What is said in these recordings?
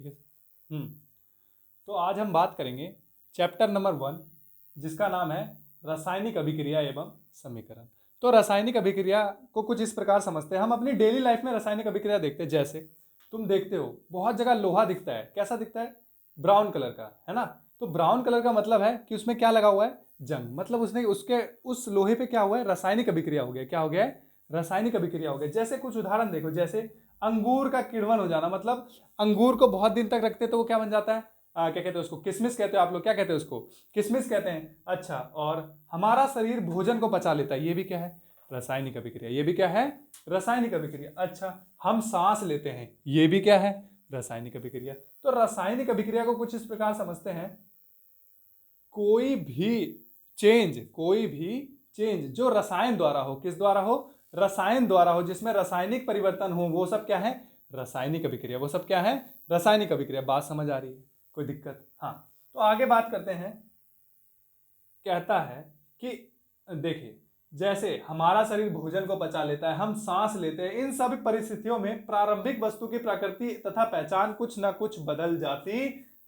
ठीक है। तो आज हम बात करेंगे चैप्टर नंबर 1, जिसका नाम है रासायनिक अभिक्रिया एवं समीकरण। तो रासायनिक अभिक्रिया को कुछ इस प्रकार समझते हैं। हम अपनी डेली लाइफ में रासायनिक अभिक्रिया देखते हैं। जैसे तुम देखते हो बहुत जगह लोहा दिखता है, कैसा दिखता है? ब्राउन कलर का, है ना। तो ब्राउन कलर का मतलब है कि उसमें क्या लगा हुआ है? जंग। मतलब उसने उसके उस लोहे पे क्या हुआ है? रासायनिक अभिक्रिया हो गया। क्या हो गया है? रासायनिक अभिक्रिया हो गया। जैसे कुछ उदाहरण देखो, जैसे अंगूर का किण्वन हो जाना, मतलब अंगूर को बहुत दिन तक रखते तो वो क्या बन जाता है? क्या कहते हैं उसको? किशमिश कहते हो आप लोग, क्या कहते हैं उसको? किशमिश कहते हैं। अच्छा, और हमारा शरीर भोजन को पचा लेता है, ये भी क्या है? रासायनिक अभिक्रिया। ये भी क्या है? रासायनिक अभिक्रिया। अच्छा, हम सांस लेते हैं, ये भी क्या है? रासायनिक अभिक्रिया। तो रासायनिक अभिक्रिया को कुछ इस प्रकार समझते हैं, कोई भी चेंज जो रसायन द्वारा हो, किस द्वारा हो? रसायन द्वारा हो, जिसमें रासायनिक परिवर्तन हो, वो सब क्या है? रासायनिक अभिक्रिया। वो सब क्या है? रासायनिक अभिक्रिया। बात समझ आ रही है? कोई दिक्कत? हाँ, तो आगे बात करते हैं। कहता है कि देखिए, जैसे हमारा शरीर भोजन को पचा लेता है, हम सांस लेते हैं, इन सभी परिस्थितियों में प्रारंभिक वस्तु की प्रकृति तथा पहचान कुछ न कुछ बदल जाती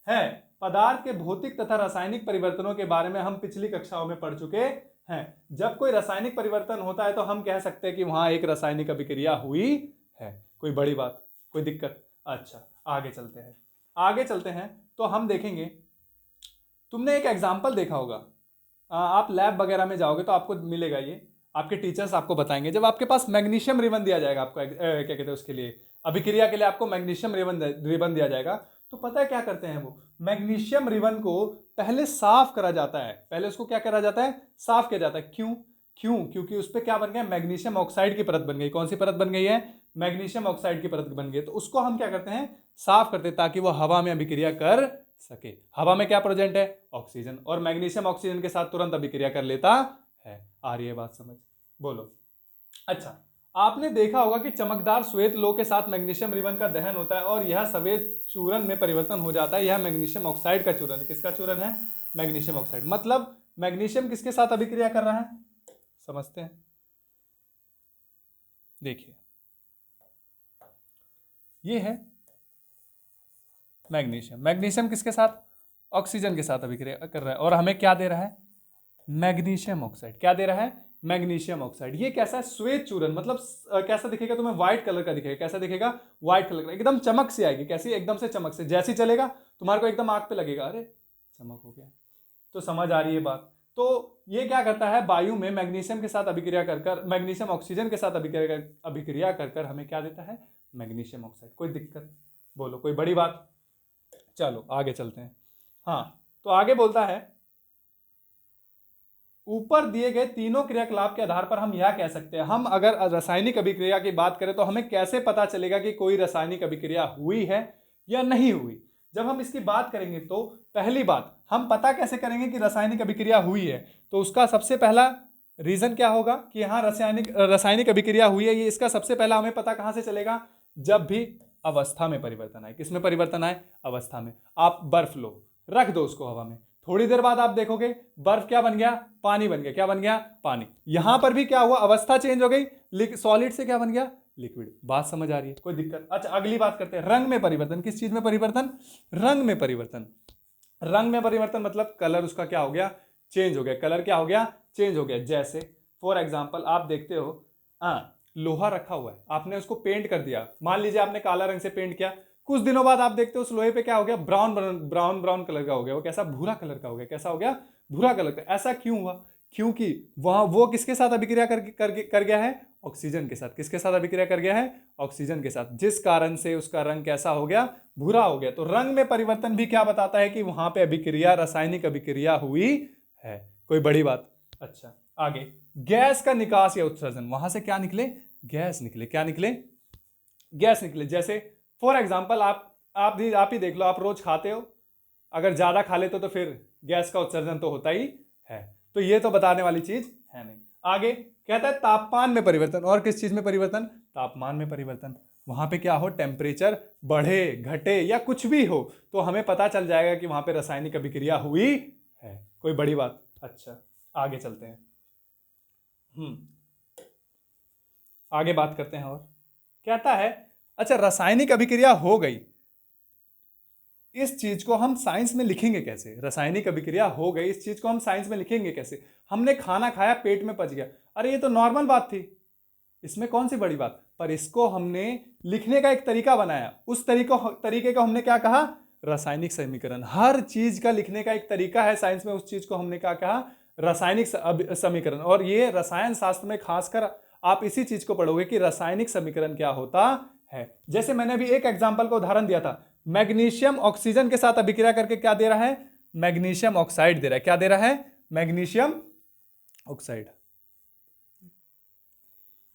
है। पदार्थ के भौतिक तथा रासायनिक परिवर्तनों के बारे में हम पिछली कक्षाओं में पढ़ चुके हैं। जब कोई रासायनिक परिवर्तन होता है तो हम कह सकते हैं कि वहां एक रासायनिक अभिक्रिया हुई है। कोई बड़ी बात? कोई दिक्कत? अच्छा, आगे चलते हैं। आगे चलते हैं तो हम देखेंगे, तुमने एक एग्जाम्पल देखा होगा, आप लैब वगैरह में जाओगे तो आपको मिलेगा ये, आपके टीचर्स आपको बताएंगे। जब आपके पास मैग्नीशियम रिबन दिया जाएगा आपको, क्या कहते हैं उसके लिए, अभिक्रिया के लिए आपको मैग्नीशियम रिबन दिया जाएगा, तो पता है क्या करते हैं वो? मैग्नीशियम रिबन को पहले साफ करा जाता है। पहले उसको क्या करा जाता है? साफ किया जाता है। क्यों? क्योंकि उस पर क्या बन गया? मैग्नीशियम ऑक्साइड की परत बन गई। कौन सी परत बन गई है? मैग्नीशियम ऑक्साइड की परत बन गई। तो उसको हम क्या करते हैं? साफ करते हैं, ताकि वो हवा में अभिक्रिया कर सके। हवा में क्या प्रेजेंट है? ऑक्सीजन, और मैग्नीशियम ऑक्सीजन के साथ तुरंत अभिक्रिया कर लेता है। आ रही है बात समझ? बोलो। अच्छा, आपने देखा होगा कि चमकदार श्वेत लोह के साथ मैग्नीशियम रिबन का दहन होता है और यह सफेद चूर्ण में परिवर्तन हो जाता है। यह मैग्नीशियम ऑक्साइड का चूर्ण है। किसका चूर्ण है? Magnesium oxide. मतलब मैग्नीशियम किसके साथ अभिक्रिया कर रहा है? समझते हैं, देखिए, ये है मैग्नीशियम। मैग्नीशियम किसके साथ? ऑक्सीजन के साथ अभिक्रिया कर रहा है, और हमें क्या दे रहा है? Magnesium oxide. क्या दे रहा है? Magnesium oxide. ये कैसा है? श्वेत चूर्ण। मतलब कैसा दिखेगा तुम्हें? व्हाइट कलर का दिखेगा। कैसा दिखेगा? व्हाइट कलर का। एकदम चमक से आएगी। कैसी? एकदम से चमक से। जैसी चलेगा तुम्हारे को एकदम आंख पे लगेगा, अरे चमक हो गया। तो समझ आ रही है बात? तो ये क्या करता है? वायु में मैग्नीशियम के साथ अभिक्रिया कर मैग्नीशियम ऑक्सीजन के साथ अभिक्रिया कर हमें क्या देता है? Magnesium oxide. कोई दिक्कत? बोलो, कोई बड़ी बात? चलो आगे चलते हैं। हाँ, तो आगे बोलता है, ऊपर दिए गए तीनों क्रियाकलाप के आधार पर हम यह कह सकते हैं, हम अगर रासायनिक अभिक्रिया की बात करें तो हमें कैसे पता चलेगा कि कोई रासायनिक अभिक्रिया हुई है या नहीं हुई? जब हम इसकी बात करेंगे तो पहली बात, हम पता कैसे करेंगे कि रासायनिक अभिक्रिया हुई है? तो उसका सबसे पहला रीजन क्या होगा कि यहाँ रासायनिक अभिक्रिया हुई है? ये इसका सबसे पहला हमें पता कहां से चलेगा? जब भी अवस्था में परिवर्तन आए। किसमें परिवर्तन आए? अवस्था में। आप बर्फ लो, रख दो उसको हवा में, थोड़ी देर बाद आप देखोगे बर्फ क्या बन गया? पानी बन गया। क्या बन गया? पानी। यहां पर भी क्या हुआ? अवस्था चेंज हो गई, सॉलिड से क्या बन गया? लिक्विड। बात समझ आ रही है? कोई दिक्कत? अच्छा, अगली बात करते हैं, रंग में परिवर्तन। किस चीज में परिवर्तन? रंग में परिवर्तन। रंग में परिवर्तन मतलब कलर उसका क्या हो गया? चेंज हो गया। कलर क्या हो गया? चेंज हो गया। जैसे फॉर एग्जाम्पल आप देखते हो, लोहा रखा हुआ है, आपने उसको पेंट कर दिया, मान लीजिए आपने काला रंग से पेंट किया, कुछ दिनों बाद आप देखते हो उस लोहे पे क्या हो गया? ब्राउन ब्राउन ब्राउन कलर का हो गया। वो कैसा? भूरा कलर का हो गया। कैसा हो गया? भूरा कलर का। ऐसा क्यों हुआ? क्योंकि वहां वो किसके साथ अभिक्रिया कर गया है? ऑक्सीजन के साथ। किसके साथ अभिक्रिया कर गया है? ऑक्सीजन के साथ, जिस कारण से उसका रंग कैसा हो गया? भूरा हो गया। तो रंग में परिवर्तन भी क्या बताता है? कि वहां पे अभिक्रिया, रासायनिक अभिक्रिया हुई है। कोई बड़ी बात? अच्छा, आगे, गैस का निकास या उत्सर्जन। वहां से क्या निकले? गैस निकले। क्या निकले? गैस निकले। जैसे फॉर एग्जाम्पल आप ही देख लो, आप रोज खाते हो, अगर ज्यादा खा लेते हो तो फिर गैस का उत्सर्जन तो होता ही है। तो ये तो बताने वाली चीज है नहीं। आगे कहता है तापमान में परिवर्तन। और किस चीज में परिवर्तन? तापमान में परिवर्तन। वहां पे क्या हो? टेम्परेचर बढ़े, घटे या कुछ भी हो, तो हमें पता चल जाएगा कि वहां पे रासायनिक अभिक्रिया हुई है। कोई बड़ी बात? अच्छा, आगे चलते हैं। आगे बात करते हैं। और कहता है, अच्छा रासायनिक अभिक्रिया हो गई, इस चीज को हम साइंस में लिखेंगे कैसे? रासायनिक अभिक्रिया हो गई, इस चीज को हम साइंस में लिखेंगे कैसे? हमने खाना खाया, पेट में पच गया, अरे ये तो नॉर्मल बात थी, इसमें कौन सी बड़ी बात? पर इसको हमने लिखने का एक तरीका बनाया, उस तरीके को हमने क्या कहा? रासायनिक समीकरण। हर चीज का लिखने का एक तरीका है साइंस में, उस चीज को हमने क्या कहा? रासायनिक समीकरण। और ये रसायन शास्त्र में खासकर आप इसी चीज को पढ़ोगे कि रासायनिक समीकरण क्या होता है। जैसे मैंने अभी एक एग्जाम्पल का उदाहरण दिया था, मैग्नीशियम ऑक्सीजन के साथ अभिक्रिया करके क्या दे रहा है? मैग्नीशियम ऑक्साइड दे रहा है। क्या दे रहा है? Magnesium oxide.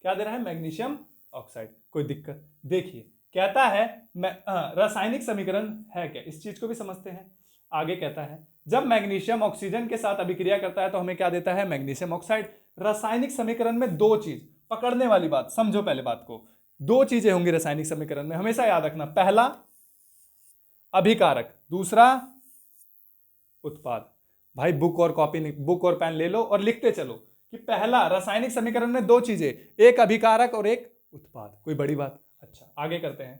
क्या दे रहा है? Magnesium oxide. कोई दिक्कत? देखिए कहता है रासायनिक समीकरण है क्या, इस चीज को भी समझते हैं। आगे कहता है जब मैग्नीशियम ऑक्सीजन के साथ अभिक्रिया करता है तो हमें क्या देता है? Magnesium oxide. रासायनिक समीकरण में दो चीज, पकड़ने वाली बात, समझो पहले बात को, दो चीजें होंगी रासायनिक समीकरण में, हमेशा याद रखना। पहला अभिकारक, दूसरा उत्पाद। भाई बुक और पेन ले लो और लिखते चलो कि पहला रासायनिक समीकरण में दो चीजें, एक अभिकारक और एक उत्पाद। कोई बड़ी बात? अच्छा आगे करते हैं।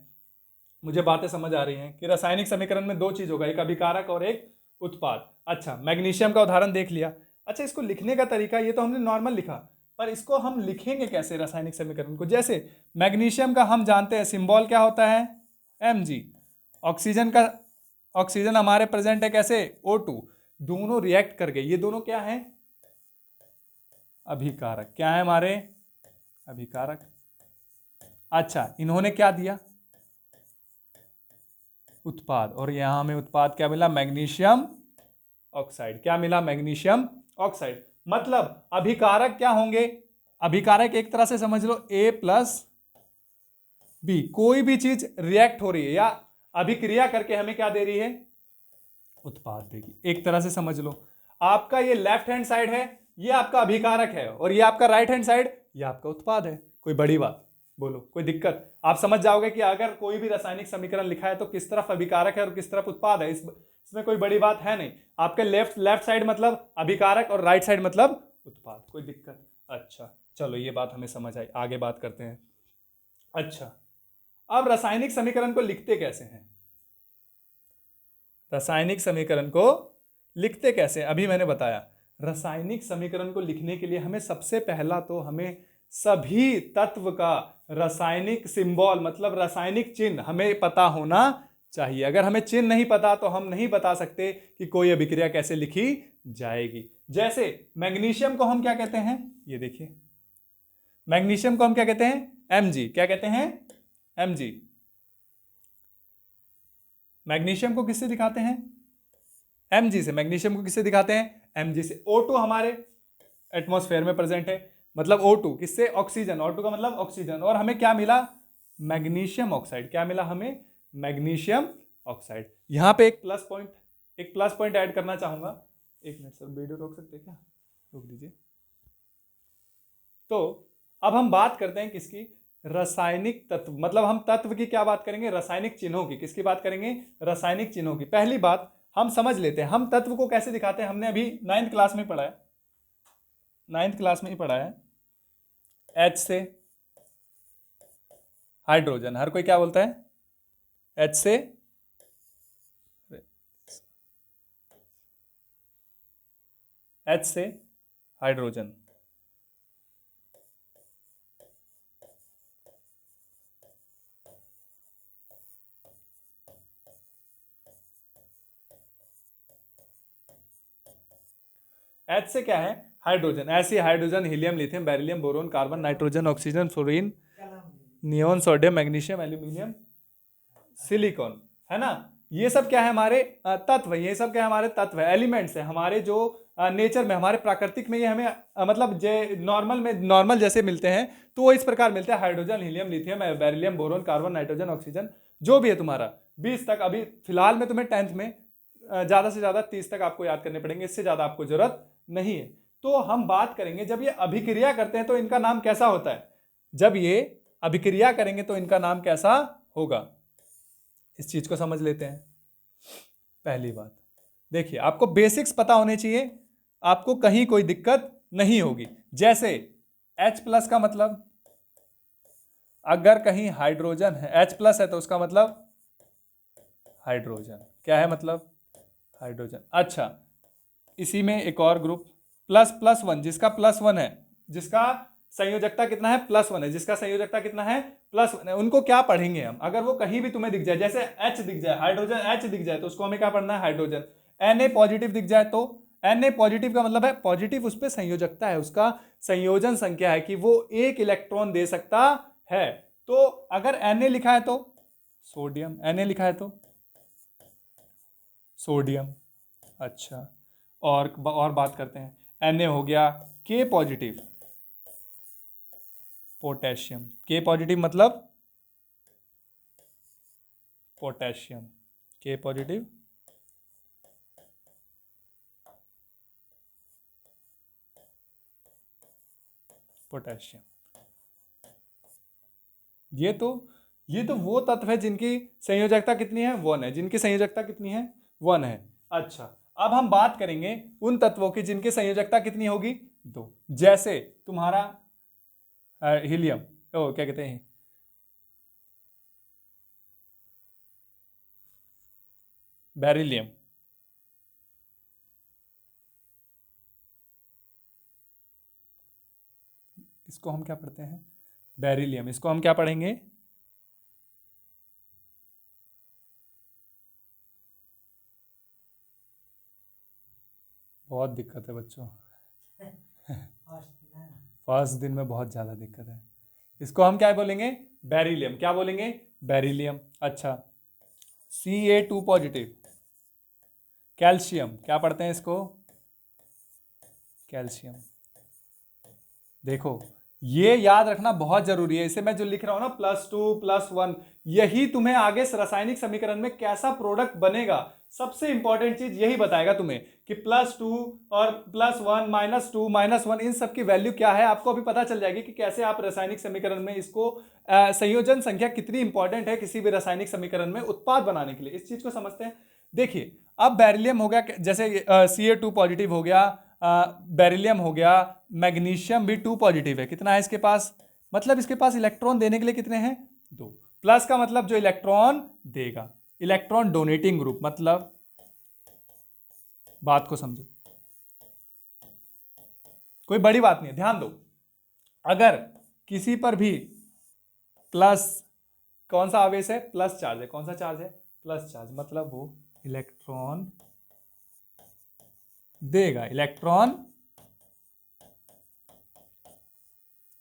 मुझे बातें समझ आ रही हैं कि रासायनिक समीकरण में दो चीज होगा, एक अभिकारक और एक उत्पाद। अच्छा मैग्नीशियम का उदाहरण देख लिया। अच्छा इसको लिखने का तरीका, ये तो हमने नॉर्मल लिखा, पर इसको हम लिखेंगे कैसे रासायनिक समीकरण को? जैसे मैग्नीशियम का हम जानते हैं सिंबल क्या होता है? Mg। ऑक्सीजन हमारे प्रेजेंट है कैसे? O2। दोनों रिएक्ट कर गए, ये दोनों क्या है? अभिकारक। क्या है हमारे? अभिकारक। अच्छा इन्होंने क्या दिया? उत्पाद। और यहां हमें उत्पाद क्या मिला? Magnesium oxide. क्या मिला? Magnesium oxide. मतलब अभिकारक क्या होंगे? अभिकारक एक तरह से समझ लो A+B। कोई भी चीज रिएक्ट हो रही है या अभिक्रिया करके हमें क्या दे रही है? उत्पाद देगी। एक तरह से समझ लो, आपका ये लेफ्ट हैंड साइड है, ये आपका अभिकारक है, और ये आपका राइट हैंड साइड, ये आपका उत्पाद है। कोई बड़ी बात? बोलो कोई दिक्कत? आप समझ जाओगे कि अगर कोई भी रासायनिक समीकरण लिखा है तो किस तरफ अभिकारक है और किस तरफ उत्पाद है, इसमें कोई बड़ी बात है नहीं। आपके लेफ्ट साइड मतलब अभिकारक और राइट साइड मतलब उत्पाद। कोई दिक्कत? अच्छा चलो ये बात हमें समझ आई, आगे बात करते हैं। अच्छा अब रासायनिक समीकरण को लिखते कैसे हैं? रासायनिक समीकरण को लिखते कैसे? अभी मैंने बताया, रासायनिक समीकरण को लिखने के लिए हमें सबसे पहला तो हमें सभी तत्व का रासायनिक सिंबल मतलब रासायनिक चिन्ह हमें पता होना चाहिए। अगर हमें चिन्ह नहीं पता तो हम नहीं बता सकते कि कोई अभिक्रिया कैसे लिखी जाएगी। जैसे मैग्नीशियम को हम क्या कहते हैं? ये देखिए, मैग्नीशियम को हम क्या कहते हैं? Mg। क्या कहते हैं? Mg। मैग्नीशियम को किससे दिखाते हैं? Mg से। मैग्नीशियम को किससे दिखाते हैं? Mg से। O2 हमारे एटमॉस्फेयर में प्रेजेंट है, मतलब O2 किससे? ऑक्सीजन। O2 का मतलब ऑक्सीजन। और हमें क्या मिला? Magnesium oxide. क्या मिला हमें? Magnesium oxide. यहां पे एक प्लस पॉइंट ऐड करना चाहूंगा। एक मिनट सर, वीडियो रोक सकते हैं क्या? रोक दीजिए। तो अब हम बात करते हैं किसकी? रासायनिक तत्व, मतलब हम तत्व की क्या बात करेंगे? रासायनिक चिन्हों की। किसकी बात करेंगे? रासायनिक चिन्हों की। पहली बात हम समझ लेते हैं, हम तत्व को कैसे दिखाते हैं। हमने अभी 9th क्लास में पढ़ा है, 9th क्लास में ही पढ़ा है। H से हाइड्रोजन, हर कोई क्या बोलता है? H से हाइड्रोजन। H से क्या है? हाइड्रोजन। ऐसे hydrogen, helium, lithium, beryllium, boron, carbon, nitrogen, oxygen, fluorine, neon, sodium, magnesium, aluminium, silicon, है ना। ये सब क्या है? हमारे तत्व। ये सब क्या है? हमारे तत्व है, एलिमेंट्स है हमारे जो नेचर में, हमारे प्राकृतिक में ये हमें मतलब नॉर्मल जैसे मिलते हैं तो वो इस प्रकार मिलते हैं। Hydrogen, helium, lithium, beryllium, boron, carbon, nitrogen, oxygen, जो भी है तुम्हारा 20 तक। अभी फिलहाल में तुम्हें 10th में ज़्यादा से ज़्यादा 30 तक आपको याद करने पड़ेंगे, इससे ज़्यादा आपको जरूरत नहीं है। तो हम बात करेंगे जब ये अभिक्रिया करते हैं तो इनका नाम कैसा होता है? जब ये अभिक्रिया करेंगे तो इनका नाम कैसा होगा? इस चीज को समझ लेते हैं। पहली बात देखिए, आपको बेसिक्स पता होने चाहिए, आपको कहीं कोई दिक्कत नहीं होगी। जैसे H+ का मतलब, अगर कहीं हाइड्रोजन है, H+ है तो उसका मतलब हाइड्रोजन। क्या है मतलब? हाइड्रोजन। अच्छा, इसी में एक और ग्रुप प्लस प्लस वन, जिसका प्लस वन है, जिसका संयोजकता कितना है? प्लस वन है, जिसका संयोजकता कितना है? प्लस वन है। उनको क्या पढ़ेंगे हम? अगर वो कहीं भी तुम्हें दिख जाए, जैसे H दिख जाए, हाइड्रोजन H दिख जाए, तो उसको हमें क्या पढ़ना है? हाइड्रोजन। Na पॉजिटिव दिख जाए तो Na पॉजिटिव का मतलब है पॉजिटिव, उस पर संयोजकता है, उसका संयोजन संख्या है कि वो एक इलेक्ट्रॉन दे सकता है। तो अगर Na लिखा है तो सोडियम, Na लिखा है तो सोडियम। अच्छा, और बात करते हैं। Na हो गया, K positive potassium, K positive मतलब पोटेशियम, K पॉजिटिव पोटेशियम। ये तो वो तत्व है जिनकी संयोजकता कितनी है? वन है। जिनकी संयोजकता कितनी है? वन है। अच्छा, अब हम बात करेंगे उन तत्वों की जिनकी संयोजकता कितनी होगी? दो। जैसे तुम्हारा हीलियम, ओ क्या कहते हैं, बेरिलियम। इसको हम क्या पढ़ते हैं? बेरिलियम। इसको हम क्या पढ़ेंगे? बहुत दिक्कत है बच्चों। फर्स्ट दिन में बहुत ज़्यादा दिक्कत है। इसको हम क्या बोलेंगे? बेरिलियम। क्या बोलेंगे? बेरिलियम। अच्छा, Ca2 पॉजिटिव कैल्शियम, क्या पढ़ते हैं इसको? कैल्शियम। देखो, ये याद रखना बहुत जरूरी है। इसे मैं जो लिख रहा हूं ना, +2 + 1, यही तुम्हें आगे रासायनिक समीकरण में कैसा प्रोडक्ट बनेगा, सबसे इंपॉर्टेंट चीज यही बताएगा तुम्हें कि +2 और +1 -2 -1 इन सब की वैल्यू क्या है। आपको अभी पता चल जाएगी कि कैसे आप रासायनिक समीकरण में इसको संयोजन संख्या कितनी इंपॉर्टेंट है किसी भी रासायनिक समीकरण में उत्पाद बनाने के लिए। इस चीज को समझते हैं। देखिए, अब बेरिलियम हो गया, जैसे Ca2 पॉजिटिव हो गया, बेरिलियम हो गया, मैग्नीशियम भी 2 पॉजिटिव है। कितना है इसके पास? मतलब इसके पास इलेक्ट्रॉन देने के लिए कितने हैं? 2। प्लस का मतलब जो इलेक्ट्रॉन देगा, इलेक्ट्रॉन डोनेटिंग ग्रुप। मतलब बात को समझो, कोई बड़ी बात नहीं है, ध्यान दो। अगर किसी पर भी प्लस, कौन सा आवेश है? प्लस चार्ज है। कौन सा चार्ज है? Plus charge. मतलब वो इलेक्ट्रॉन देगा, इलेक्ट्रॉन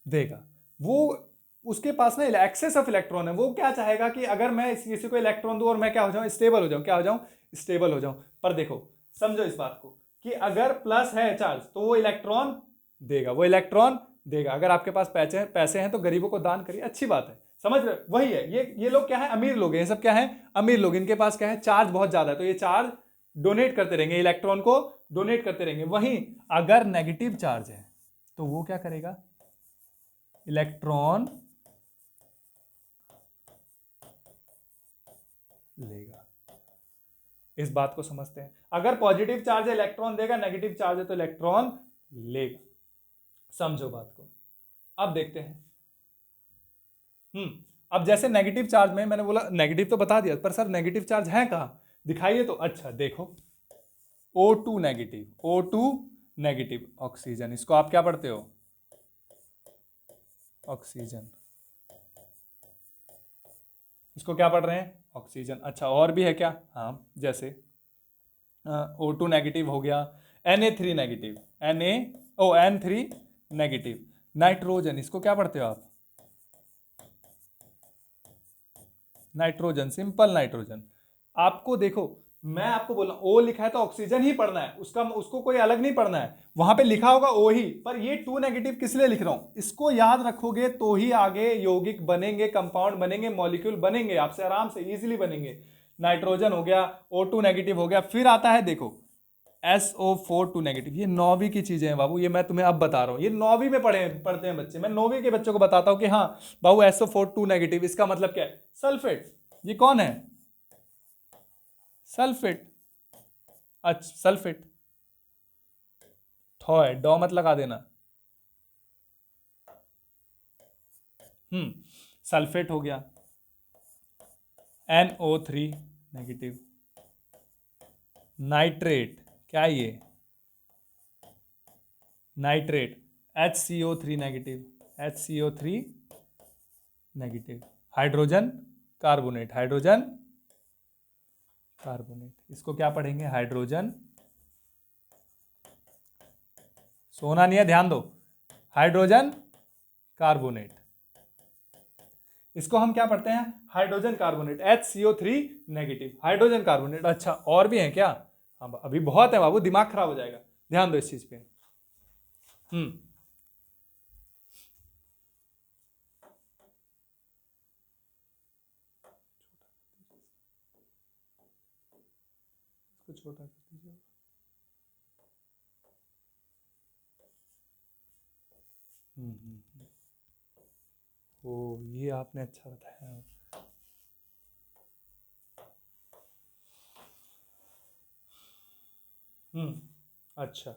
देगा। वो उसके पास ना एक्सेस ऑफ इलेक्ट्रॉन है। वो क्या चाहेगा कि अगर मैं किसी को इलेक्ट्रॉन दूं और मैं क्या हो जाऊं? स्टेबल हो जाऊं। क्या हो जाऊं? स्टेबल हो जाऊं। पर देखो, समझो इस बात को कि अगर प्लस है चार्ज तो वो इलेक्ट्रॉन देगा, वो इलेक्ट्रॉन देगा। अगर आपके पास पैसे हैं तो गरीबों को दान करिए, अच्छी बात है। समझ रहे? वही है, ये लोग क्या है? अमीर लोग हैं। ये सब क्या है? अमीर लोग। इनके पास क्या है? चार्ज बहुत ज्यादा है, तो ये चार्ज डोनेट करते रहेंगे, इलेक्ट्रॉन को डोनेट करते रहेंगे। वहीं अगर नेगेटिव चार्ज है तो वो क्या करेगा? इलेक्ट्रॉन लेगा। इस बात को समझते हैं। अगर पॉजिटिव चार्ज है इलेक्ट्रॉन देगा, नेगेटिव चार्ज है तो इलेक्ट्रॉन लेगा। समझो बात को। अब देखते हैं। अब जैसे नेगेटिव चार्ज में मैंने बोला, नेगेटिव तो बता दिया, पर सर नेगेटिव चार्ज है कहां? दिखाइए तो। अच्छा देखो, O2 negative, O2 negative oxygen. इसको आप क्या पढ़ते हो? ऑक्सीजन। इसको क्या पढ़ रहे हैं? ऑक्सीजन। अच्छा, और भी है क्या? हाँ, जैसे O2 नेगेटिव हो गया, Na3 negative, N3 negative. Nitrogen, इसको क्या पढ़ते हो आप? Nitrogen, simple nitrogen. आपको देखो, मैं आपको बोला O लिखा है तो ऑक्सीजन ही पढ़ना है, उसको कोई अलग नहीं पढ़ना है। वहां पे लिखा होगा O ही, पर ये 2 नेगेटिव किस लिए लिख रहा हूं? इसको याद रखोगे तो ही आगे यौगिक बनेंगे, कंपाउंड बनेंगे, मॉलिक्यूल बनेंगे, आपसे आराम से इजीली बनेंगे। नाइट्रोजन हो गया, O2 नेगेटिव हो गया। फिर आता है देखो SO4 2 नेगेटिव। ये 9वीं की चीजें हैं बाबू, ये मैं तुम्हें अब बता रहा हूं। ये 9वीं में पढ़ते हैं बच्चे। मैं 9वीं के बच्चों को बताता हूं कि हाँ बाबू SO4 2 नेगेटिव, इसका मतलब क्या है? सल्फेट। ये कौन है? सल्फेट। अच्छा, सल्फेट। ठो है, डॉ मत लगा देना। सल्फेट हो गया, NO3 नेगेटिव, नाइट्रेट, क्या है ये, nitrate, HCO3 negative, HCO3 negative, hydrogen carbonate, hydrogen carbonate, इसको क्या पढ़ेंगे, हाइड्रोजन, सोना नहीं है, ध्यान दो, हाइड्रोजन कार्बोनेट, इसको हम क्या पढ़ते हैं, hydrogen carbonate, HCO3 negative, hydrogen carbonate. अच्छा और भी है क्या, हाँ अभी बहुत है बाबू, दिमाग खराब हो जाएगा, ध्यान दो इस चीज पे। छोटा कर दीजिए। ओ ये आपने अच्छा बताया। अच्छा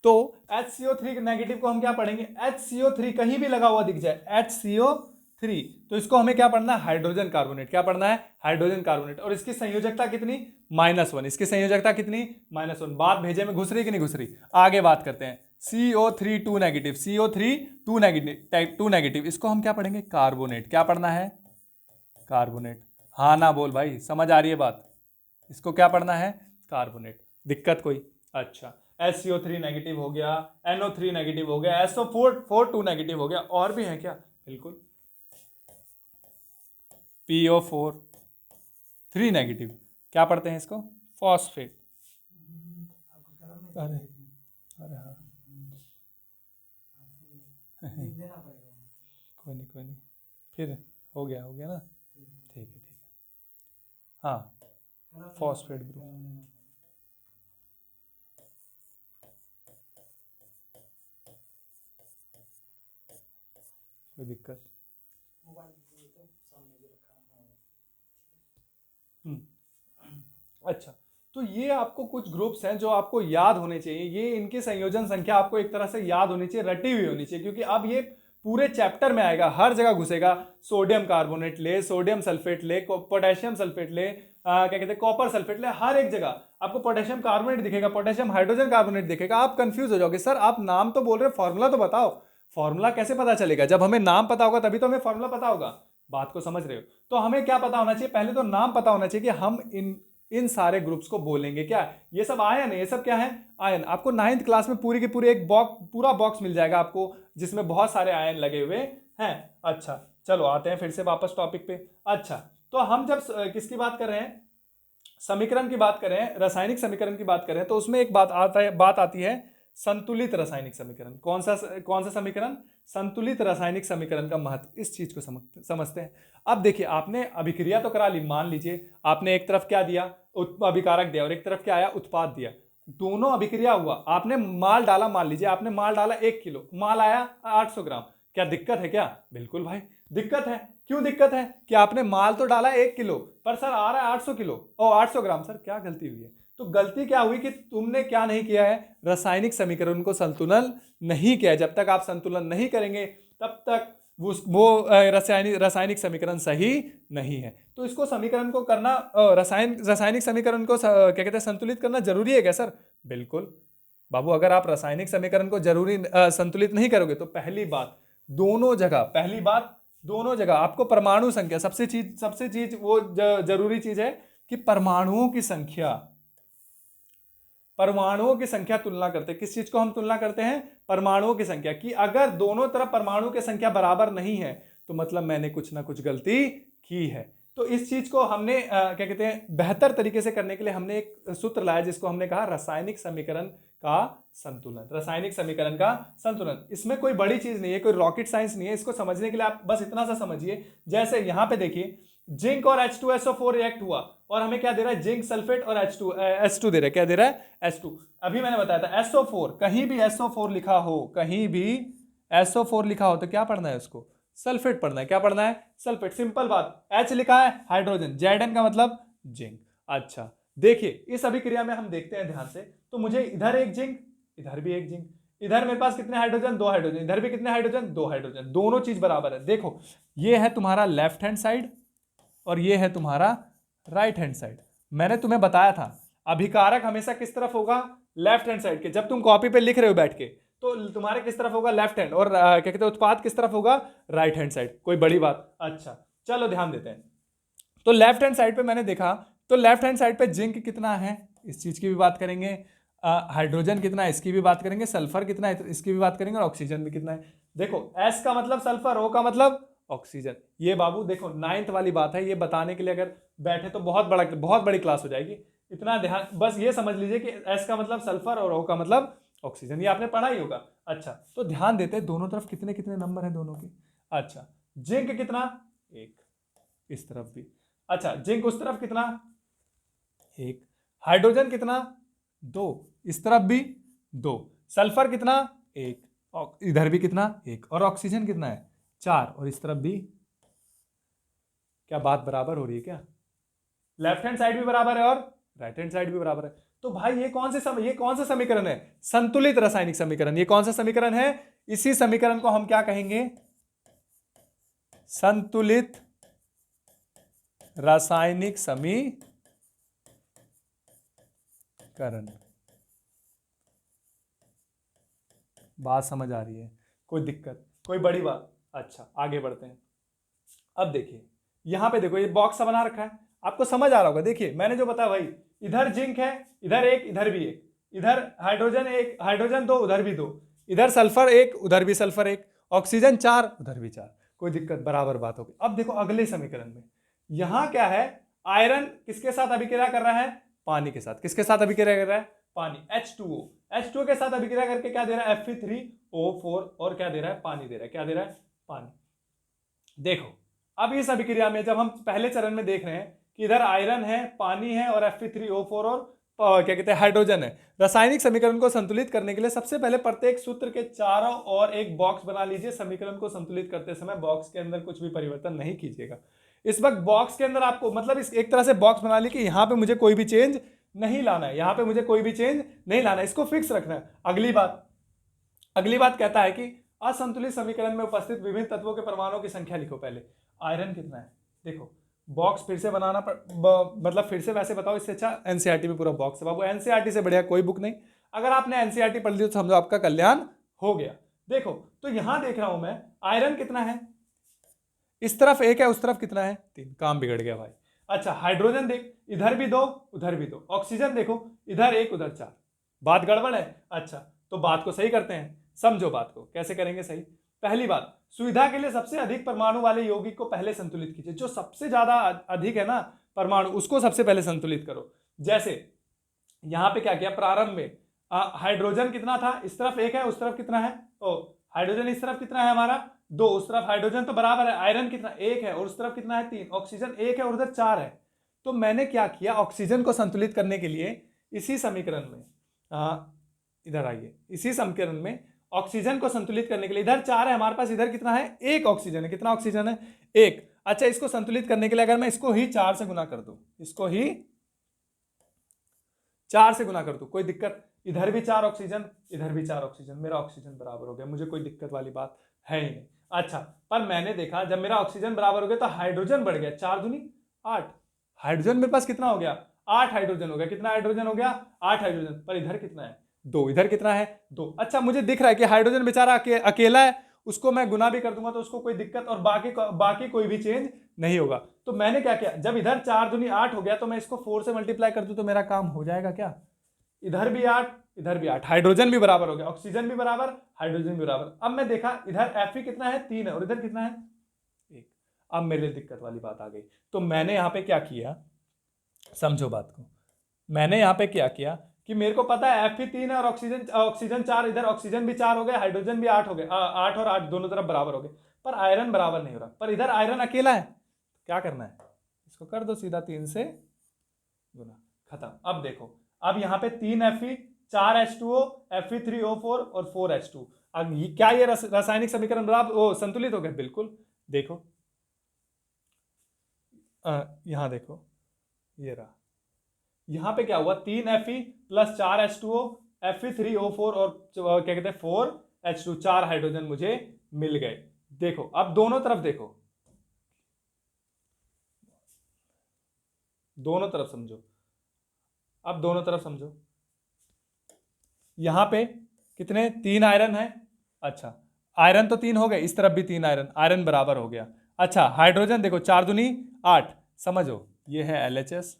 तो HCO3 नेगेटिव को हम क्या पढ़ेंगे, HCO3 कहीं भी लगा हुआ दिख जाए, HCO3 तो इसको हमें क्या पढ़ना है, हाइड्रोजन कार्बोनेट, क्या पढ़ना है, हाइड्रोजन कार्बोनेट। और इसकी संयोजकता कितनी, -1, इसकी संयोजकता कितनी, -1। बात भेजे में घुस रही कि नहीं घुस रही, आगे बात करते हैं। CO3 2 नेगेटिव, CO3 2 नेगेटिव, इसको हम क्या पढ़ेंगे, कार्बोनेट, क्या पढ़ना है, कार्बोनेट। हाँ ना बोल भाई, समझ आ रही है बात, इसको क्या पढ़ना है, कार्बोनेट। दिक्कत कोई, अच्छा SCO3 नेगेटिव हो गया, NO3 नेगेटिव हो गया, SO4 2 नेगेटिव हो गया, और भी है क्या, बिल्कुल, PO4 3 नेगेटिव, क्या पढ़ते हैं इसको, फॉस्फेट। अरे अरे हाँ कोई नहीं, फिर हो गया ना, ठीक है हाँ, फॉस्फेट ग्रुप, कोई दिक्कत, अच्छा तो ये आपको कुछ ग्रुप्स हैं जो आपको याद होने चाहिए, ये इनकी संयोजन संख्या आपको एक तरह से याद होनी चाहिए, रटी हुई होनी चाहिए, क्योंकि अब ये पूरे चैप्टर में आएगा, हर जगह घुसेगा। सोडियम कार्बोनेट ले, सोडियम सल्फेट ले, पोटेशियम सल्फेट ले, क्या कहते हैं कॉपर सल्फेट ले, हर एक जगह आपको पोटेशियम कार्बोनेट दिखेगा, पोटेशियम हाइड्रोजन कार्बोनेट दिखेगा। आप कंफ्यूज हो जाओगे, सर आप नाम तो बोल रहे हैं, फॉर्मूला तो बताओ। फॉर्मूला कैसे पता चलेगा, जब हमें नाम पता होगा तभी तो हमें फॉर्मूला पता होगा, बात को समझ रहे हो। तो हमें क्या पता होना चाहिए, पहले तो नाम पता होना चाहिए कि हम इन सारे ग्रुप्स को बोलेंगे क्या, ये सब आयन है, ये सब क्या है, आयन। आपको 9th क्लास में पूरी की पूरी एक पूरा बॉक्स मिल जाएगा आपको, जिसमें बहुत सारे आयन लगे हुए हैं। अच्छा चलो आते हैं फिर से वापस टॉपिक पे। अच्छा तो हम जब किसकी बात कर रहे हैं, समीकरण की बात कर रहे हैं, रासायनिक समीकरण की बात कर रहे हैं, तो उसमें एक बात आती है संतुलित रासायनिक समीकरण। कौन सा समीकरण, संतुलित रासायनिक समीकरण का महत्व, इस चीज को समझते हैं। अब देखिए आपने अभिक्रिया तो करा ली, मान लीजिए आपने एक तरफ क्या दिया, अभिकारक दिया, और एक तरफ क्या आया, उत्पाद दिया, दोनों अभिक्रिया हुआ, आपने माल डाला, मान लीजिए आपने माल डाला 1 किलो, माल आया 800 ग्राम, क्या दिक्कत है क्या, बिल्कुल भाई दिक्कत है। क्यों दिक्कत है, कि आपने माल तो डाला 1 किलो, पर सर आ रहा है 800 किलो और 800 ग्राम, सर क्या गलती हुई है, तो गलती क्या हुई कि तुमने क्या नहीं किया है, रासायनिक समीकरण को संतुलन नहीं किया। जब तक आप संतुलन नहीं करेंगे तब तक वो रासायनिक समीकरण सही नहीं है। तो इसको समीकरण को करना, रासायनिक समीकरण को क्या कहते हैं, संतुलित करना जरूरी है क्या सर, बिल्कुल बाबू। अगर आप रासायनिक समीकरण को संतुलित नहीं करोगे तो पहली बात दोनों जगह आपको परमाणु संख्या, सबसे चीज वो जरूरी चीज है कि परमाणुओं की संख्या तुलना करते हैं। किस चीज को हम तुलना करते हैं, परमाणुओं की संख्या की। अगर दोनों तरफ परमाणु की संख्या बराबर नहीं है तो मतलब मैंने कुछ ना कुछ गलती की है। तो इस चीज को हमने क्या कहते हैं, बेहतर तरीके से करने के लिए हमने एक सूत्र लाया जिसको हमने कहा रासायनिक समीकरण का संतुलन। रासायनिक समीकरण का संतुलन, इसमें कोई बड़ी चीज नहीं है, कोई रॉकेट साइंस नहीं है। इसको समझने के लिए आप बस इतना सा समझिए, जैसे यहां पे देखिए जिंक और H2SO4 रिएक्ट हुआ और हमें क्या दे रहा है, जिंक सल्फेट और H2 दे रहा है, क्या दे रहा है, H2। अभी मैंने बताया था SO4, कहीं भी SO4 लिखा हो तो क्या पढ़ना है, उसको सल्फेट पढ़ना है। क्या पढ़ना है, सल्फेट, सिंपल बात। H लिखा है हाइड्रोजन, Zn का मतलब जिंक। अच्छा देखिए इस अभिक्रिया में हम देखते हैं ध्यान से, तो मुझे इधर एक जिंक, इधर भी एक जिंक, इधर मेरे पास कितने हाइड्रोजन, 2 हाइड्रोजन, इधर भी कितने हाइड्रोजन, 2 हाइड्रोजन, दोनों चीज बराबर है। देखो ये है तुम्हारा लेफ्ट हैंड साइड और ये है तुम्हारा राइट हैंड साइड। मैंने तुम्हें बताया था अभिकारक हमेशा किस तरफ होगा, लेफ्ट हैंड साइड के। जब तुम कॉपी पे लिख रहे हो बैठ के तो तुम्हारे किस तरफ होगा, लेफ्ट हैंड, और क्या कहते हैं उत्पाद किस तरफ होगा, राइट हैंड साइड। कोई बड़ी बात। अच्छा चलो ध्यान देते हैं। तो लेफ्ट हैंड साइड पे मैंने देखा, तो लेफ्ट हैंड साइड पे जिंक कितना है, इस चीज की भी बात करेंगे, हाइड्रोजन कितना है इसकी भी बात करेंगे, सल्फर कितना है इसकी भी बात करेंगे, और ऑक्सीजन भी कितना है। देखो एस का मतलब सल्फर, ओ का मतलब ऑक्सीजन। ये बाबू देखो 9th वाली बात है, ये बताने के लिए अगर बैठे तो बहुत बड़ी क्लास हो जाएगी। इतना ध्यान बस ये समझ लीजिए कि एस का मतलब सल्फर और ओ का मतलब ऑक्सीजन, ये आपने पढ़ा ही होगा। अच्छा तो ध्यान देते हैं दोनों तरफ कितने कितने नंबर है दोनों के। अच्छा जिंक कितना, एक, इस तरफ भी। अच्छा जिंक उस तरफ कितना, एक। हाइड्रोजन कितना, दो, इस तरफ भी दो। सल्फर कितना, एक, और इधर भी कितना, एक। और ऑक्सीजन कितना है, चार, और इस तरफ भी। क्या बात बराबर हो रही है क्या, लेफ्ट हैंड साइड भी बराबर है और राइट हैंड साइड भी बराबर है। तो भाई ये कौन सा समीकरण है, संतुलित रासायनिक समीकरण। ये कौन सा समीकरण है, इसी समीकरण को हम क्या कहेंगे, संतुलित रासायनिक समीकरण। बात समझ आ रही है, कोई दिक्कत, कोई बड़ी बात। अच्छा आगे बढ़ते हैं। अब देखिए यहां पे देखो ये बॉक्स सा बना रखा है, आपको समझ आ रहा होगा। देखिए मैंने जो बताया भाई, इधर जिंक है, इधर एक, इधर भी एक, इधर हाइड्रोजन एक, हाइड्रोजन दो, उधर भी दो, इधर सल्फर एक, उधर भी सल्फर एक, ऑक्सीजन चार, उधर भी चार। कोई दिक्कत, बराबर बात होगी। अब देखो अगले समीकरण में यहां क्या है, आयरन किसके साथ अभिक्रिया कर रहा है, पानी के साथ। किसके साथ अभिक्रिया कर रहा है, पानी, H2O। H2O के साथ अभिक्रिया करके क्या दे रहा है, Fe3O4, और क्या दे रहा है, पानी दे रहा है। क्या दे रहा है, पानी। देखो अब इस अभिक्रिया में जब हम पहले चरण में देख रहे हैं कि इधर आयरन है, पानी है, और Fe3O4 और क्या कहते हैं हाइड्रोजन है। रासायनिक समीकरण को संतुलित करने के लिए सबसे पहले प्रत्येक सूत्र के चारों ओर एक बॉक्स बना लीजिए। समीकरण को संतुलित करते समय बॉक्स के अंदर कुछ भी परिवर्तन नहीं कीजिएगा। इस वक्त बॉक्स के अंदर आपको मतलब इस एक तरह से बॉक्स बना ली कि यहां पे मुझे कोई भी चेंज नहीं लाना है, यहां पे मुझे कोई भी चेंज नहीं लाना है, इसको फिक्स रखना है। अगली बात कहता है कि असंतुलित समीकरण में उपस्थित विभिन्न तत्वों के परमाणुओं की संख्या लिखो। पहले आयरन कितना है, देखो बॉक्स फिर से बनाना मतलब फिर से वैसे बताओ, इससे अच्छा एनसीईआरटी में पूरा बॉक्स है बाबू। एनसीईआरटी से बढ़िया कोई बुक नहीं। अगर आपने एनसीईआरटी पढ़ ली तो समझो आपका कल्याण हो गया। देखो तो यहां देख रहा हूं मैं, आयरन कितना है, इस तरफ एक है, उस तरफ कितना है, तीन। काम बिगड़ गया भाई। अच्छा हाइड्रोजन देख, इधर भी दो, उधर भी दो। ऑक्सीजन देखो, इधर एक, उधर चार। बात गड़बड़ है। अच्छा तो बात को सही करते हैं, समझो बात को कैसे करेंगे सही। पहली बात, सुविधा के लिए सबसे अधिक परमाणु वाले यौगिक को पहले संतुलित कीजिए। जो सबसे ज्यादा अधिक है ना परमाणु, उसको सबसे पहले संतुलित करो। जैसे यहां पे क्या किया, प्रारंभ में हाइड्रोजन कितना था, इस तरफ एक है, उस तरफ कितना है, ओ हाइड्रोजन इस तरफ कितना है हमारा, दो, उस तरफ हाइड्रोजन तो बराबर है। आयरन कितना, एक है, और उस तरफ कितना है, तीन। ऑक्सीजन एक है और उधर चार है। तो मैंने क्या किया, ऑक्सीजन को संतुलित करने के लिए इसी समीकरण में इधर आइए, इसी समीकरण में ऑक्सीजन को संतुलित करने के लिए, इधर चार है हमारे पास, इधर कितना है, एक ऑक्सीजन है। कितना ऑक्सीजन है, एक। अच्छा इसको संतुलित करने के लिए अगर मैं इसको ही चार से गुना कर दूं, इसको ही चार से गुना कर दूं, कोई दिक्कत, इधर भी चार ऑक्सीजन, इधर भी चार ऑक्सीजन, मेरा ऑक्सीजन बराबर हो गया, मुझे कोई दिक्कत वाली बात है ही नहीं। अच्छा पर मैंने देखा जब मेरा ऑक्सीजन बराबर हो गया तो हाइड्रोजन बढ़ गया, चार दूनी आठ। हाइड्रोजन मेरे पास कितना हो गया, आठ हाइड्रोजन हो गया। कितना हाइड्रोजन हो गया, आठ हाइड्रोजन। पर इधर कितना है, दो। इधर कितना है, दो। अच्छा मुझे दिख रहा है कि हाइड्रोजन बेचारा अकेला है, उसको मैं गुना भी कर दूंगा तो उसको कोई दिक्कत, और बाकी कोई भी चेंज नहीं होगा। तो मैंने क्या किया, जब इधर चार दूनी आठ हो गया तो मैं इसको 4 से मल्टीप्लाई कर दूं तो मेरा काम हो जाएगा क्या, इधर भी आठ, इधर भी आठ। हाइड्रोजन भी बराबर हो गया, ऑक्सीजन भी बराबर, हाइड्रोजन भी बराबर। अब मैं देखा इधर Fe कितना है, तीन है, और इधर कितना है, एक। अब मेरे लिए दिक्कत वाली बात आ गई। तो मैंने यहां पे क्या किया, समझो बात को। मैंने यहां पे क्या किया कि मेरे को पता है Fe तीन है और ऑक्सीजन चार, इधर ऑक्सीजन भी चार हो गया, हाइड्रोजन भी आठ हो गया, आठ और आठ दोनों तरफ बराबर हो गए। पर आयरन बराबर नहीं हो रहा, पर इधर आयरन अकेला है। क्या करना है, इसको कर दो सीधा, तीन से गुना, खत्म। अब देखो, अब यहां पे तीन Fe, चार H2O, Fe3O4 और 4H2। अब क्या ये रासायनिक समीकरण बराबर संतुलित हो गए, बिल्कुल। देखो यहां देखो, ये रहा, यहां पे क्या हुआ, तीन Fe प्लस चार H2O, Fe3O4 और क्या कहते हैं 4H2, चार हाइड्रोजन मुझे मिल गए। देखो अब दोनों तरफ देखो, दोनों तरफ समझो, अब दोनों तरफ समझो। यहां पे कितने, 3 आयरन है। अच्छा, आयरन तो 3 हो गए, इस तरफ भी 3 आयरन, आयरन बराबर हो गया। अच्छा, हाइड्रोजन देखो 4 दूनी 8, समझो ये है LHS,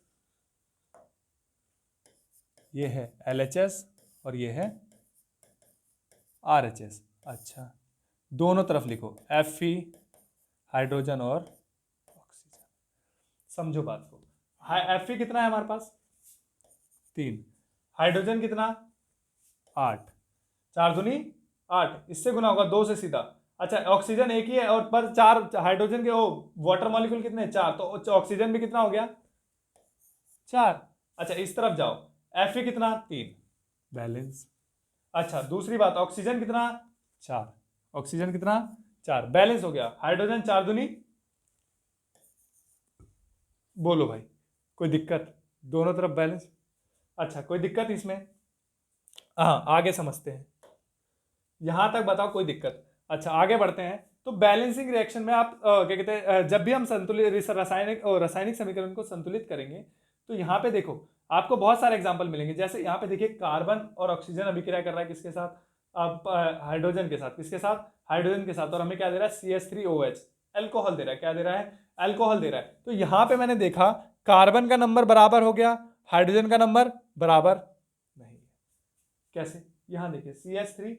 ये है LHS और ये है RHS। अच्छा, दोनों तरफ लिखो Fe, हाइड्रोजन और ऑक्सीजन। समझो बात को, Fe कितना है हमारे पास 3, हाइड्रोजन कितना 8, 4 दूनी 8, इससे गुना होगा 2 से सीधा। अच्छा, ऑक्सीजन एक ही है और पर 4 हाइड्रोजन के वो वाटर मॉलिक्यूल कितने 4, तो ऑक्सीजन भी कितना हो गया 4। अच्छा, इस तरफ जाओ, Fe कितना 3, बैलेंस। अच्छा, दूसरी बात, ऑक्सीजन कितना 4, ऑक्सीजन कितना 4, बैलेंस हो गया। हाइड्रोजन 4 दूनी, बोलो भाई कोई दिक्कत, दोनों तरफ बैलेंस। अच्छा, कोई दिक्कत इसमें, हाँ आगे समझते हैं, यहां तक बताओ कोई दिक्कत। अच्छा, आगे बढ़ते हैं। तो बैलेंसिंग रिएक्शन में आप क्या कहते हैं, जब भी हम संतुलित रासायनिक समीकरण को संतुलित करेंगे, तो यहाँ पे देखो आपको बहुत सारे एग्जांपल मिलेंगे। जैसे यहाँ पे देखिए, कार्बन और ऑक्सीजन अभिक्रिया कर रहा है किसके साथ, हाइड्रोजन के साथ, किसके साथ, हाइड्रोजन के साथ, और हमें क्या दे रहा है CH3OH, अल्कोहल दे रहा है। क्या दे रहा है, अल्कोहल दे रहा है। तो यहाँ पे मैंने देखा कार्बन का नंबर बराबर हो गया, हाइड्रोजन का नंबर बराबर नहीं। कैसे, यहाँ देखिए CH3,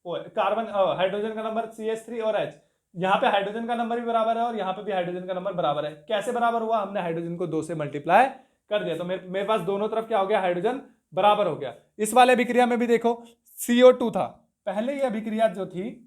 कार्बन हाइड्रोजन का नंबर CH3 और H, यहाँ पे हाइड्रोजन का नंबर भी बराबर है और यहाँ पे भी हाइड्रोजन का नंबर बराबर है। कैसे बराबर हुआ, हमने हाइड्रोजन को 2 से मल्टीप्लाई कर दिया, तो मेरे पास दोनों तरफ क्या हो गया, हाइड्रोजन बराबर हो गया। इस वाले अभिक्रिया में भी देखो CO2 था, पहले ये अभिक्रिया जो थी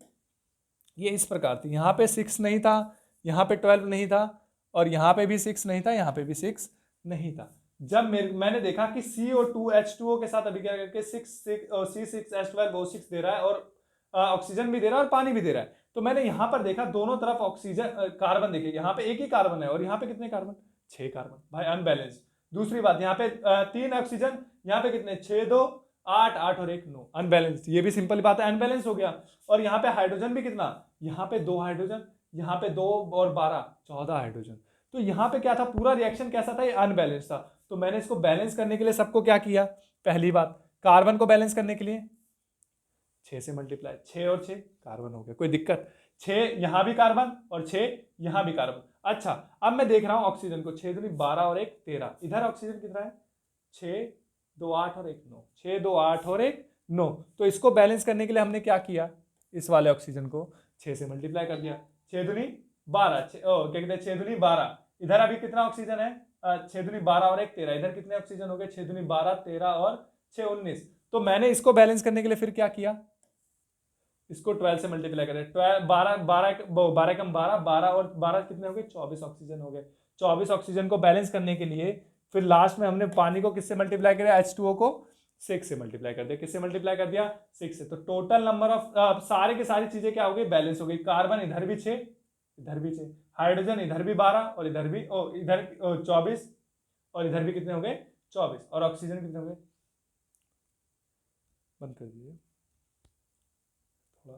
ये इस प्रकार थी, यहाँ पे 6 नहीं था, यहाँ पे 12 नहीं था, और यहाँ पे भी 6 नहीं था, यहाँ पे भी 6 नहीं था। जब मैंने देखा कि CO2 H2O के साथ अभिक्रिया करके C6H12O6 दे रहा है और ऑक्सीजन भी दे रहा है और पानी भी दे रहा है, तो मैंने यहां पर देखा दोनों तरफ ऑक्सीजन कार्बन, देखिए यहाँ पे एक ही कार्बन है और यहाँ पे कितने कार्बन, 6 कार्बन, भाई अनबैलेंस्ड। दूसरी बात, यहाँ पे 3 ऑक्सीजन, यहाँ पे कितने, 6 2 8, 8 और 1 9, अनबैलेंस्ड। ये भी सिंपल बात है, अनबैलेंस हो गया। और यहाँ पे हाइड्रोजन भी कितना, यहाँ पे 2 हाइड्रोजन, यहाँ पे 2 और 12 14 हाइड्रोजन। तो यहाँ पे क्या था, पूरा रिएक्शन कैसा था, ये अनबैलेंस था। तो मैंने इसको बैलेंस करने के लिए सबको क्या किया, पहली बात कार्बन को बैलेंस करने के लिए 6 से मल्टीप्लाई, 6 और 6 कार्बन हो गया, कोई दिक्कत, 6 यहां भी कार्बन और 6 यहां भी कार्बन। अच्छा, अब मैं देख रहा हूं ऑक्सीजन को, 6 दूनी 12 और 1 13, इधर ऑक्सीजन कितना है 6 2 8 और 1 9, 6 2 8 और 1 9। तो इसको बैलेंस करने के लिए हमने क्या किया, इस वाले ऑक्सीजन को 6 से मल्टीप्लाई कर दिया, 6 दूनी 12, क्या कहते हैं 6 दूनी 12, इधर अभी कितना ऑक्सीजन है 6 दूनी 12 और 1 13, इधर कितने ऑक्सीजन हो गए 6 दूनी 12 13 और 6 19। तो मैंने इसको बैलेंस करने के लिए फिर क्या किया, इसको 12 से मल्टीप्लाई करें, 12 12 12 कम 12 12 और 12 कितने हो गए 24 ऑक्सीजन हो गए। 24 ऑक्सीजन को बैलेंस करने के लिए फिर लास्ट में हमने पानी को किससे मल्टीप्लाई किया, H2O को 6 से मल्टीप्लाई कर दिया, किससे मल्टीप्लाई कर दिया 6 से। तो टोटल नंबर ऑफ सारे की सारी चीजें क्या हो गई, बैलेंस हो गई। कार्बन इधर भी 6 इधर भी 6, हाइड्रोजन इधर भी 12 और इधर भी इधर 24 और इधर भी कितने हो गए 24, और ऑक्सीजन कितने हो गए, बंद कर दीजिए थोड़ा